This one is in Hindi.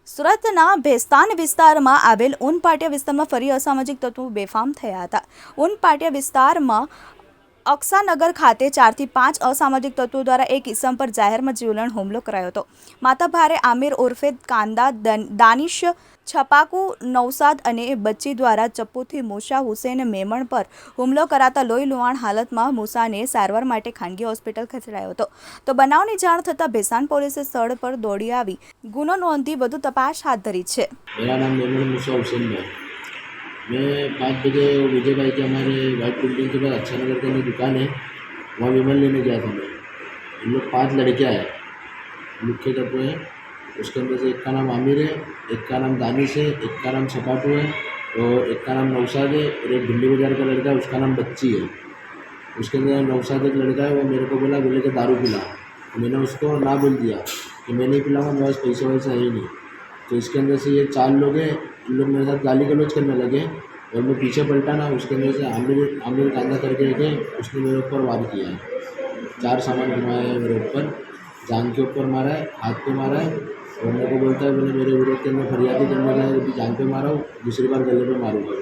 સુરતના ભેસ્તાન વિસ્તારમાં આવેલ ઉનપાટિયા વિસ્તારમાં ફરી અસામાજિક તત્વો બેફામ થયા હતા। ઉનપાટિયા વિસ્તારમાં અક્ષાનગર ખાતે 4 થી 5 અસામાજિક તત્વો દ્વારા એક ઇસમ પર જાહેરમાં જીવલેણ હુમલો કરાયો હતો। માતાભારે આમિર ઉર્ફે કાંદા, દાનિશ છપાકુ નૌશાદ અને બચ્ચી દ્વારા ચપ્પુથી મૂસા હુસૈન મેમણ પર હુમલો કરાતા લોહી લુહાણ હાલતમાં મૂસાને સારવાર માટે ખાનગી હોસ્પિટલ ખસેડાયો હતો। તો બનાવની જાણ થતાં ભેસાણ પોલીસે સ્થળ પર દોડી આવી ગુનો નોંધી વધુ તપાસ હાથ ધરી છે। मेरा नाम मेमन मूसा हुसैन है। मैं 5 बजे विजय भाई के हमारे वाइट बिल्डिंग के पास अच्छा नगर के अंदर दुकान है, वहाँ विमल लेने गया था मैं। इन लोग 5 लड़के आए, मुख्य तत्व है। उसके अंदर से एक का नाम आमिर है, एक का नाम दानिश है, एक का नाम छपाटू है और एक का नाम नौशाद है और एक भिंडी बाजार का लड़का है, उसका नाम बच्ची है। उसके अंदर नौशाद एक लड़का है, वो मेरे को बोला के दारू पिला। मैंने उसको ना बोल दिया कि मैं नहीं पिलाऊंगा, मेरे पास पैसे वैसे है ही नहीं। तो इसके अंदर से ये 4 लोग हैं, इन लोग मेरे साथ गाली गलौज करने लगे और मैं पीछे पलटा ना, उसके अंदर से आमिर कांदा करके एक है, उसने मेरे ऊपर वार किया है। 4 सामान घुमाया है मेरे ऊपर, जान के ऊपर मारा है, हाथ पे मारा है और मेरे को बोलता है मैंने मेरे विरोध के अंदर फरियादी करने का है, जान पे मारा हूँ, दूसरी बार गले पे मारूंगा।